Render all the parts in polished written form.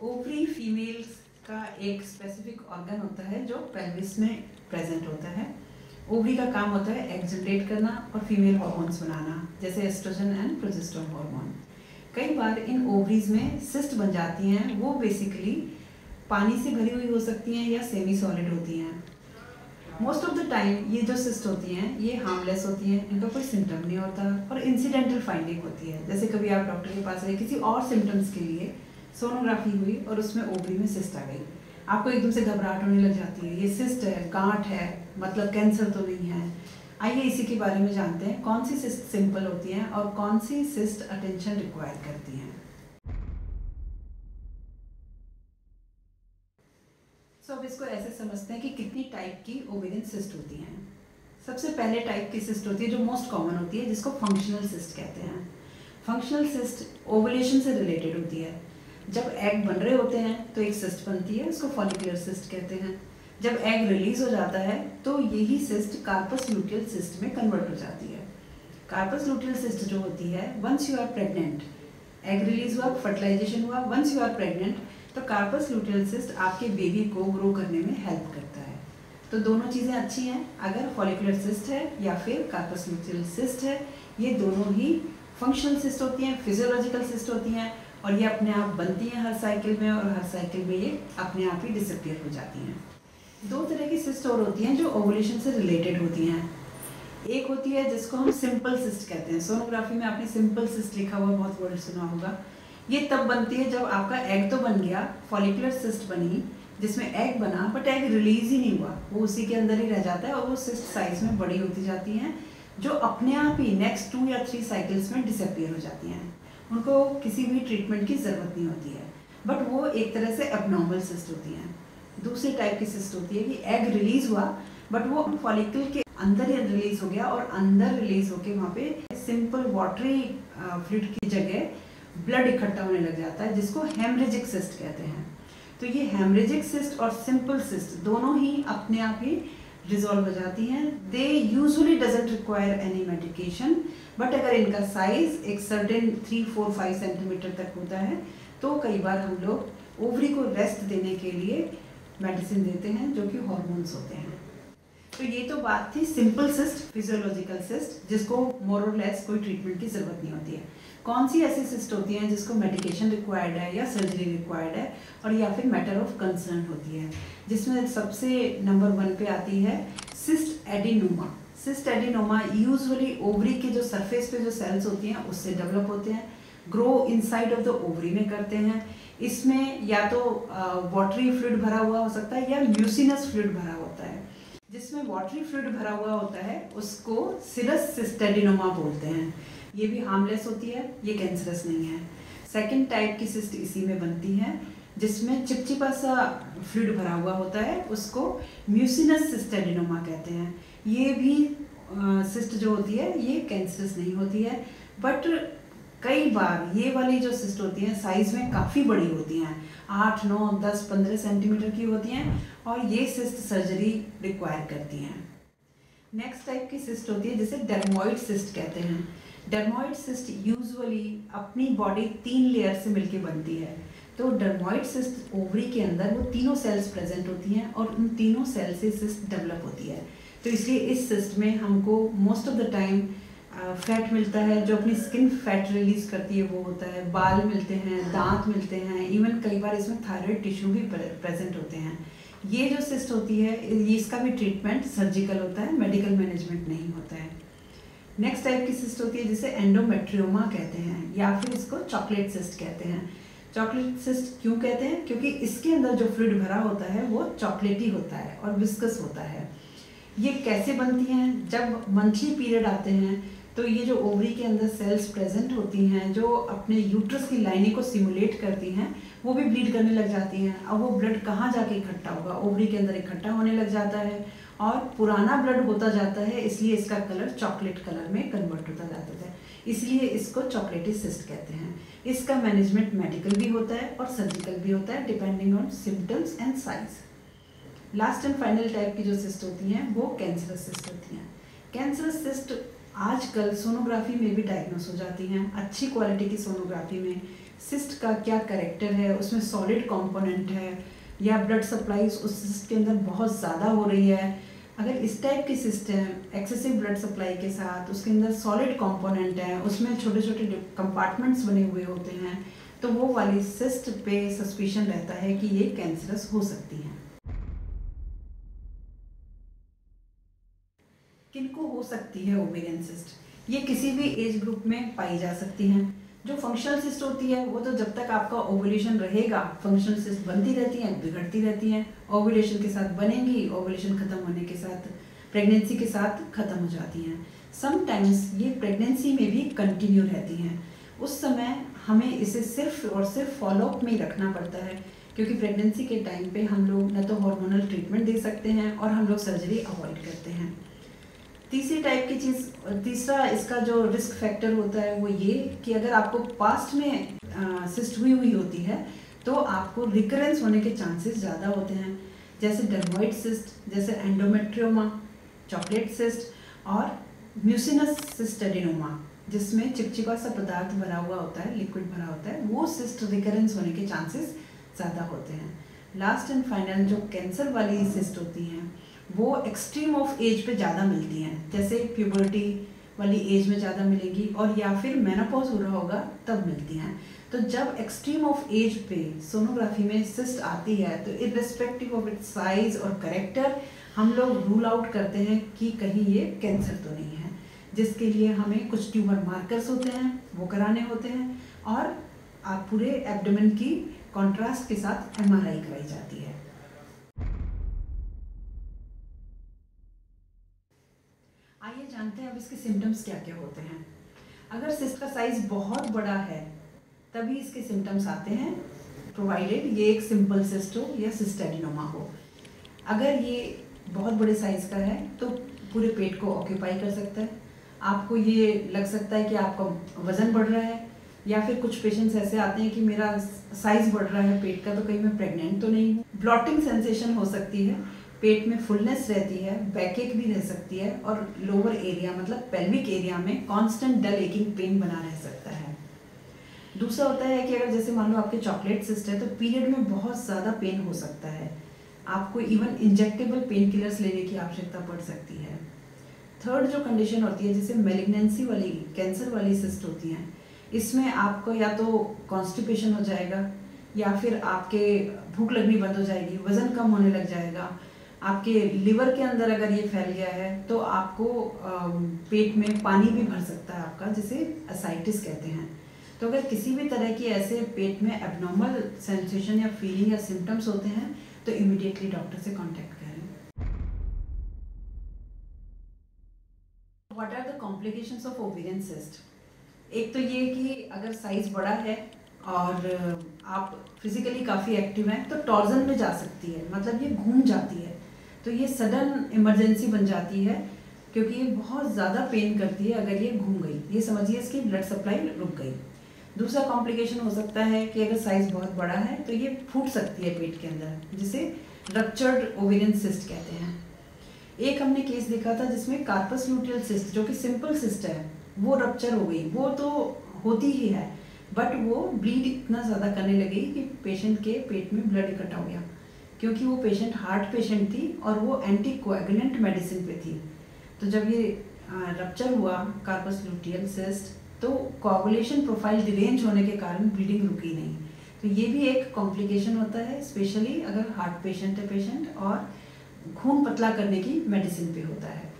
Ovary females का एक specific organ होता है जो पेल्विस में प्रेजेंट होता है। ओवरी का काम होता है एग जनरेट करना और फीमेल हार्मोन्स बनाना, जैसे एस्ट्रोजन एंड प्रोजेस्टेरोन हार्मोन। कई बार इन ओवरीज में सिस्ट बन जाती हैं। वो बेसिकली पानी से भरी हुई हो सकती हैं या सेमी सॉलिड होती हैं। मोस्ट ऑफ द टाइम ये जो सिस्ट होती हैं ये हार्मलेस होती हैं, इनका कोई सिम्टम नहीं होता और इंसिडेंटल फाइंडिंग होती है। जैसे कभी आप डॉक्टर के पास गए किसी और सिम्टम्स के लिए, सोनोग्राफी हुई और उसमें ओवरी में सिस्ट आ गई, आपको एकदम से घबराहट होने लग जाती है, ये सिस्ट है, गांठ है, मतलब कैंसर तो नहीं है। आइए इसी के बारे में जानते हैं, कौन सी सिस्ट सिंपल होती हैं और कौन सी सिस्ट अटेंशन रिक्वायर करती हैं। अब इसको ऐसे समझते हैं कि कितनी टाइप की ओवेरियन सिस्ट होती हैं। सबसे पहले टाइप की सिस्ट होती है जो मोस्ट कॉमन होती है, जिसको फंक्शनल सिस्ट कहते हैं। फंक्शनल सिस्ट ओवुलेशन से रिलेटेड होती है। जब एग बन रहे होते हैं तो एक सिस्ट बनती है, उसको फॉलिकुलर सिस्ट कहते हैं। जब एग रिलीज हो जाता है तो यही सिस्ट कार्पस ल्यूटियल सिस्ट में कन्वर्ट हो जाती है। कार्पस ल्यूटियल सिस्ट जो होती है, once you are pregnant, egg release हुआ, फर्टिलाइजेशन हुआ, वंस यू आर प्रेग्नेंट, तो कार्पस ल्यूटियल सिस्ट आपके बेबी को ग्रो करने में हेल्प करता है। तो दोनों चीज़ें अच्छी हैं, अगर फॉलिकुलर सिस्ट है या फिर कार्पस ल्यूटियल सिस्ट है, ये दोनों ही फंक्शनल सिस्ट होती हैं, फिजियोलॉजिकल सिस्ट होती हैं और ये अपने आप बनती हैं हर साइकिल में और हर साइकिल में ये अपने आप ही डिसअपियर हो जाती हैं। दो तरह की सिस्ट और होती हैं जो ओवुलेशन से रिलेटेड होती हैं। एक होती है जिसको हम सिंपल सिस्ट कहते हैं। सोनोग्राफी में आपने सिंपल सिस्ट लिखा हुआ बहुत वर्ड सुना होगा। ये तब बनती है जब आपका एग तो बन गया, फॉलिकुलर सिस्ट बनी जिसमें एग बना, बट एग रिलीज ही नहीं हुआ, वो उसी के अंदर ही रह जाता है और वो सिस्ट साइज में बड़ी होती जाती हैं, जो अपने आप ही नेक्स्ट 2 या 3 साइकिल्स में डिसअपियर हो जाती हैं। उनको किसी भी ट्रीटमेंट की ज़रूरत नहीं होती है, बट वो एक तरह से एबनॉर्मल सिस्ट होती हैं। दूसरी टाइप की सिस्ट होती है कि एग रिलीज हुआ बट वो फॉलिकल के अंदर ही रिलीज हो गया और अंदर रिलीज होके वहाँ पे सिंपल वाटरी फ्लूइड की जगह ब्लड इकट्ठा होने लग जाता है, जिसको हेमरेजिक सिस्ट कहते हैं। तो ये हेमरेजिक सिस्ट और सिंपल सिस्ट दोनों ही अपने आप ही रिजॉल्व हो जाती हैं। They usually doesn't require any medication, but अगर इनका साइज एक सर्टेन 3, 4, 5 सेंटीमीटर तक होता है तो कई बार हम लोग ओवरी को रेस्ट देने के लिए मेडिसिन देते हैं जो कि हार्मोन्स होते हैं। तो ये तो बात थी सिंपल सिस्ट, फिजियोलॉजिकल सिस्ट, जिसको मोर और लेस कोई ट्रीटमेंट की ज़रूरत नहीं होती है। कौन सी ऐसी सिस्ट होती हैं जिसको मेडिकेशन रिक्वायर्ड है या सर्जरी रिक्वायर्ड है और या फिर मैटर ऑफ कंसर्न होती है, जिसमें सबसे नंबर 1 पे आती है cyst adenoma. Cyst adenoma usually ovary के जो सरफेस पे जो सेल्स होती हैं उससे डेवलप होते हैं, grow inside of the ovary में करते हैं। इसमें या तो वाटरी फ्लूइड भरा हुआ हो सकता है या म्यूसिनस फ्लूइड भरा होता है। जिसमें वाटरी फ्लूइड भरा हुआ होता है उसको सिरस सिस्ट एडिनोमा बोलते हैं। ये भी हार्मलेस होती है, ये कैंसरस नहीं है। सेकंड टाइप की सिस्ट इसी में बनती है जिसमें चिपचिपा सा फ्लूइड भरा हुआ होता है, उसको म्यूसिनस सिस्ट एडिनोमा कहते हैं। ये भी सिस्ट जो होती है ये कैंसरस नहीं होती है, बट कई बार ये वाली जो सिस्ट होती हैं साइज में काफ़ी बड़ी होती हैं, 8, 9, 10, 15 सेंटीमीटर की होती हैं और ये सिस्ट सर्जरी रिक्वायर करती हैं। नेक्स्ट टाइप की सिस्ट होती है जिसे डर्मोइड सिस्ट कहते हैं। डर्मोइड सिस्ट यूजुअली अपनी बॉडी 3 लेयर से मिलके बनती है। तो डर्मोइड सिस्ट ओवरी के अंदर वो तीनों सेल्स प्रेजेंट होती हैं और उन तीनों सेल से सिस्ट डेवलप होती है। तो इसलिए इस सिस्ट में हमको most of the time fat मिलता है, जो अपनी स्किन फैट रिलीज करती है वो होता है, बाल मिलते हैं, दांत मिलते हैं, इवन कई बार इसमें थायराइड टिश्यू भी प्रेजेंट होते हैं। ये जो सिस्ट होती है ये इसका भी ट्रीटमेंट सर्जिकल होता है, मेडिकल मैनेजमेंट नहीं होता है। नेक्स्ट टाइप की सिस्ट होती है जिसे एंडोमेट्रियोमा कहते हैं या फिर इसको चॉकलेट सिस्ट कहते हैं। चॉकलेट सिस्ट क्यों कहते हैं? क्योंकि इसके अंदर जो फ्लूइड भरा होता है वो चॉकलेटी होता है और विस्कस होता है। ये कैसे बनती हैं? जब मंथली पीरियड आते हैं तो ये जो ओवरी के अंदर सेल्स प्रेजेंट होती हैं जो अपने यूट्रस की लाइनिंग को सिमुलेट करती हैं, वो भी ब्लीड करने लग जाती हैं। अब वो ब्लड कहाँ जाके इकट्ठा होगा? ओवरी के अंदर इकट्ठा होने लग जाता है और पुराना ब्लड होता जाता है, इसलिए इसका कलर चॉकलेट कलर में कन्वर्ट होता जाता है, इसलिए इसको चॉकलेटी सिस्ट कहते हैं। इसका मैनेजमेंट मेडिकल भी होता है और सर्जिकल भी होता है, depending on symptoms and size. Last and final type की जो सिस्ट होती हैं वो कैंसरस सिस्ट होती हैं। कैंसरस सिस्ट आजकल सोनोग्राफी में भी डायग्नोस हो जाती हैं। अच्छी क्वालिटी की सोनोग्राफी में सिस्ट का क्या कैरेक्टर है, उसमें सॉलिड कंपोनेंट है या ब्लड सप्लाई उस सिस्ट के अंदर बहुत ज़्यादा हो रही है। अगर इस टाइप की सिस्ट है एक्सेसिव ब्लड सप्लाई के साथ, उसके अंदर सॉलिड कंपोनेंट है, उसमें छोटे छोटे कंपार्टमेंट्स बने हुए होते हैं, तो वो वाली सिस्ट पे सस्पिशन रहता है कि ये कैंसरस हो सकती हैं। किनको हो सकती है ओवेरियन सिस्ट? ये किसी भी एज ग्रुप में पाई जा सकती हैं। जो फंक्शनल सिस्ट होती है वो तो जब तक आपका ओवुलेशन रहेगा फंक्शनल सिस्ट बनती रहती हैं, बिगड़ती रहती हैं, ओवुलेशन के साथ बनेंगी, ओवुलेशन खत्म होने के साथ प्रेगनेंसी के साथ खत्म हो जाती हैं। समटाइम्स ये प्रेगनेंसी में भी कंटिन्यू रहती हैं। उस समय हमें इसे सिर्फ और सिर्फ फॉलोअप में ही रखना पड़ता है, क्योंकि प्रेगनेंसी के टाइम पे हम लोग न तो हार्मोनल ट्रीटमेंट दे सकते हैं और हम लोग सर्जरी अवॉइड करते हैं। तीसरी टाइप की चीज़, तीसरा इसका जो रिस्क फैक्टर होता है वो ये कि अगर आपको पास्ट में सिस्ट हुई होती है तो आपको रिकरेंस होने के चांसेस ज़्यादा होते हैं, जैसे डर्मोइड सिस्ट, जैसे एंडोमेट्रियोमा, चॉकलेट सिस्ट और म्यूसिनस सिस्ट एडिनोमा, जिसमें चिपचिपा सा पदार्थ भरा हुआ होता है, लिक्विड भरा होता है, वो सिस्ट रिकरेंस होने के चांसेस ज़्यादा होते हैं। लास्ट एंड फाइनल जो कैंसर वाली सिस्ट होती हैं वो एक्सट्रीम ऑफ एज पे ज़्यादा मिलती हैं, जैसे प्यूबर्टी वाली एज में ज़्यादा मिलेंगी और या फिर मेनोपॉज हो रहा होगा तब मिलती हैं। तो जब एक्सट्रीम ऑफ एज पे सोनोग्राफी में सिस्ट आती है तो इर्रेस्पेक्टिव ऑफ इट्स साइज और कैरेक्टर हम लोग रूल आउट करते हैं कि कहीं ये कैंसर तो नहीं है, जिसके लिए हमें कुछ ट्यूमर मार्कर्स होते हैं वो कराने होते हैं और आप पूरे एब्डोमेन की कॉन्ट्रास्ट के साथ MRI कराई जाती है। आइए जानते हैं अब इसके सिम्टम्स क्या क्या होते हैं। अगर सिस्ट का साइज बहुत बड़ा है तभी इसके सिम्टम्स आते हैं, प्रोवाइडेड ये एक सिंपल सिस्ट हो या सिस्ट एडिनोमा हो। अगर ये बहुत बड़े साइज का है तो पूरे पेट को ऑक्यूपाई कर सकता है, आपको ये लग सकता है कि आपका वजन बढ़ रहा है, या फिर कुछ पेशेंट्स ऐसे आते हैं कि मेरा साइज बढ़ रहा है पेट का तो कहीं मैं प्रेग्नेंट तो नहीं हूँ। ब्लॉटिंग सेंसेशन हो सकती है, पेट में फुलनेस रहती है, बैकएक भी रह सकती है और लोअर एरिया मतलब पेल्विक एरिया में कांस्टेंट डल एकिंग पेन बना रह सकता है। दूसरा होता है कि अगर जैसे मान लो आपके चॉकलेट सिस्ट है तो पीरियड में बहुत ज़्यादा पेन हो सकता है, आपको इवन इंजेक्टेबल पेन किलर्स लेने की आवश्यकता पड़ सकती है। थर्ड जो कंडीशन होती है जैसे मेलिग्नेंसी वाली कैंसर वाली सिस्ट होती हैं, इसमें आपको या तो कॉन्स्टिपेशन हो जाएगा या फिर आपके भूख लगनी बंद हो जाएगी, वज़न कम होने लग जाएगा, आपके लिवर के अंदर अगर ये फैल गया है तो आपको पेट में पानी भी भर सकता है आपका, जिसे असाइटिस कहते हैं। तो अगर किसी भी तरह की ऐसे पेट में एबनॉर्मल सेंसेशन या फीलिंग या सिम्टम्स होते हैं तो इमीडिएटली डॉक्टर से कांटेक्ट करें। What are the complications of ovarian cyst? एक तो ये कि अगर साइज बड़ा है और आप फिजिकली काफ़ी एक्टिव हैं तो टॉर्जन में जा सकती है, मतलब ये घूम जाती है, तो ये सडन इमरजेंसी बन जाती है क्योंकि ये बहुत ज़्यादा पेन करती है। अगर ये घूम गई, ये समझिए इसकी ब्लड सप्लाई रुक गई। दूसरा कॉम्प्लिकेशन हो सकता है कि अगर साइज बहुत बड़ा है तो ये फूट सकती है पेट के अंदर, जिसे रप्चर्ड ओवेरियन सिस्ट कहते हैं। एक हमने केस देखा था जिसमें कार्पस ल्यूटियल सिस्ट जो कि सिंपल सिस्ट है वो रप्चर हो गई, वो तो होती ही है बट वो ब्लीड इतना ज़्यादा करने लगी कि पेशेंट के पेट में ब्लड इकट्ठा हो गया, क्योंकि वो पेशेंट हार्ट पेशेंट थी और वो एंटीकोएगुलेंट मेडिसिन पे थी। तो जब ये रप्चर हुआ कार्पस ल्यूटियल सिस्ट तो कोआगुलेशन प्रोफाइल डिरेंज होने के कारण ब्लीडिंग रुकी नहीं। तो ये भी एक कॉम्प्लिकेशन होता है, स्पेशली अगर हार्ट पेशेंट है पेशेंट और खून पतला करने की मेडिसिन पे होता है।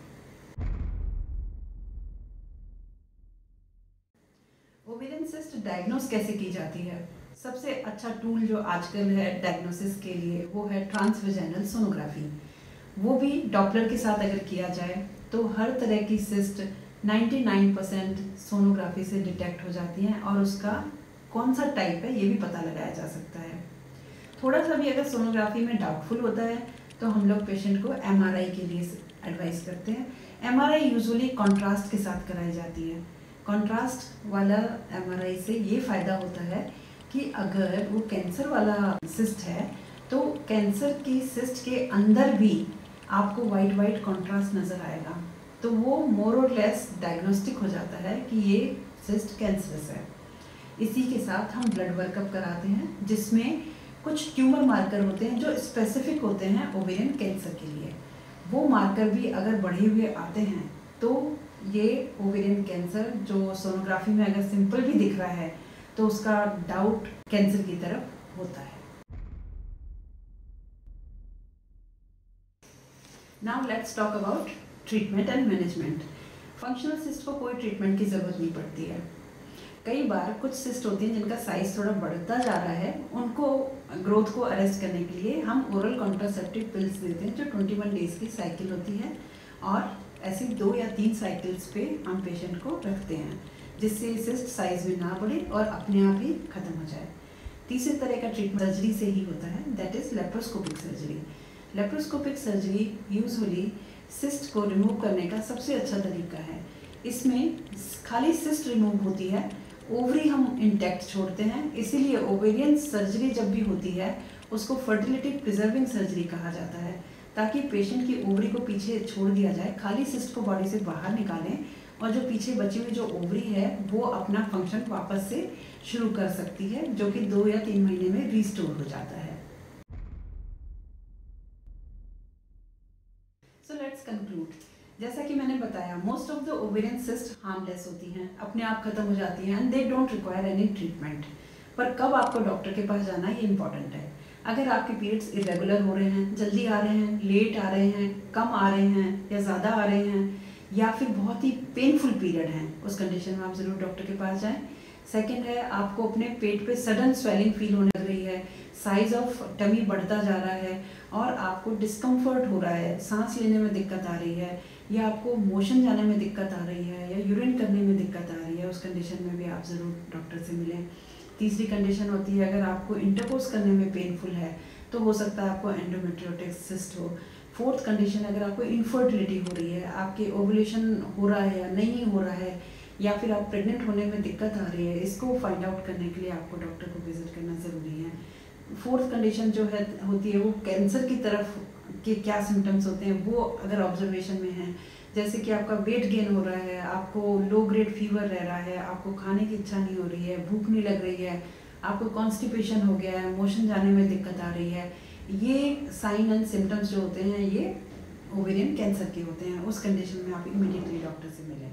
ओवेरियन सिस्ट डायग्नोस कैसे की जाती है? सबसे अच्छा टूल जो आजकल है डायग्नोसिस के लिए वो है ट्रांसवेजाइनल सोनोग्राफी। वो भी डॉपलर के साथ अगर किया जाए तो हर तरह की सिस्ट 99% सोनोग्राफी से डिटेक्ट हो जाती हैं और उसका कौन सा टाइप है ये भी पता लगाया जा सकता है। थोड़ा सा भी अगर सोनोग्राफी में डाउटफुल होता है तो हम लोग पेशेंट को MRI के लिए एडवाइस करते हैं। MRI यूजुअली कॉन्ट्रास्ट के साथ कराई जाती है। कॉन्ट्रास्ट वाला MRI से ये फ़ायदा होता है कि अगर वो कैंसर वाला सिस्ट है तो कैंसर की सिस्ट के अंदर भी आपको वाइट कॉन्ट्रास्ट नज़र आएगा, तो वो मोर और लेस डायग्नोस्टिक हो जाता है कि ये सिस्ट कैंसरस है। इसी के साथ हम ब्लड वर्कअप कराते हैं जिसमें कुछ ट्यूमर मार्कर होते हैं जो स्पेसिफिक होते हैं ओवेरियन कैंसर के लिए। वो मार्कर भी अगर बढ़े हुए आते हैं तो ये ओवेरियन कैंसर जो सोनोग्राफी में अगर सिंपल भी दिख रहा है तो उसका डाउट कैंसर की तरफ होता है। Now let's talk about treatment and management. Functional cyst को कोई ट्रीटमेंट की ज़रूरत नहीं पड़ती है। कई बार कुछ सिस्ट होती हैं जिनका साइज़ थोड़ा बढ़ता जा रहा है, उनको ग्रोथ को अरेस्ट करने के लिए हम ओरल कॉन्ट्रासेप्टिव पिल्स देते हैं जो 21 डेज़ की साइकिल होती है, और ऐसी 2 या 3 साइकिल्स पे हम पेशेंट को रखते हैं जिससे सिस्ट साइज़ में ना बढ़े और अपने आप ही ख़त्म हो जाए। तीसरे तरह का ट्रीटमेंट सर्जरी से ही होता है, that is laparoscopic surgery. Laparoscopic surgery usually cyst को रिमूव करने का सबसे अच्छा तरीका है। इसमें खाली सिस्ट रिमूव होती है, ओवरी हम इंटैक्ट छोड़ते हैं, इसीलिए ओवेरियन सर्जरी जब भी होती है उसको फर्टिलिटी प्रिजर्विंग सर्जरी कहा जाता है, ताकि पेशेंट की ओवरी को पीछे छोड़ दिया जाए, खाली सिस्ट को बॉडी से बाहर निकालें और जो पीछे बची हुई जो ओवरी है वो अपना फंक्शन वापस से शुरू कर सकती है, जो कि 2 या 3 महीने में रिस्टोर हो जाता है। So let's conclude. जैसा कि मैंने बताया, most of the ovarian cyst harmless होती हैं, अपने आप खत्म हो जाती हैं and they don't require any treatment. पर कब आपको डॉक्टर के पास जाना ये इंपॉर्टेंट है। अगर आपके पीरियड्स इरेगुलर हो रहे हैं, जल्दी आ रहे हैं, लेट आ रहे हैं, कम आ रहे हैं या ज़्यादा आ रहे हैं, या फिर बहुत ही पेनफुल पीरियड हैं, उस कंडीशन में आप ज़रूर डॉक्टर के पास जाएं। सेकंड है, आपको अपने पेट पे सडन स्वेलिंग फील होने लग रही है, साइज ऑफ टमी बढ़ता जा रहा है और आपको डिस्कम्फर्ट हो रहा है, सांस लेने में दिक्कत आ रही है, या आपको मोशन जाने में दिक्कत आ रही है, या यूरिन करने में दिक्कत आ रही है, उस कंडीशन में भी आप ज़रूर डॉक्टर से मिलें। तीसरी कंडीशन होती है, अगर आपको इंटरकोर्स करने में पेनफुल है तो हो सकता है आपको एंडोमेट्रियोटिक सिस्ट हो। फोर्थ कंडीशन, अगर आपको इनफर्टिलिटी हो रही है, आपके ओवुलेशन हो रहा है या नहीं हो रहा है, या फिर आप प्रेग्नेंट होने में दिक्कत आ रही है, इसको फाइंड आउट करने के लिए आपको डॉक्टर को विजिट करना ज़रूरी है। फोर्थ कंडीशन जो है होती है वो कैंसर की तरफ के क्या सिम्टम्स होते हैं वो अगर ऑब्जर्वेशन में है, जैसे कि आपका वेट गेन हो रहा है, आपको लो ग्रेड फीवर रह रहा है, आपको खाने की इच्छा नहीं हो रही है, भूख नहीं लग रही है, आपको कॉन्स्टिपेशन हो गया है, मोशन जाने में दिक्कत आ रही है, ये साइन एंड सिम्टम्स जो होते हैं ये ओवेरियन कैंसर के होते हैं। उस कंडीशन में आप इमीडिएटली डॉक्टर से मिलें।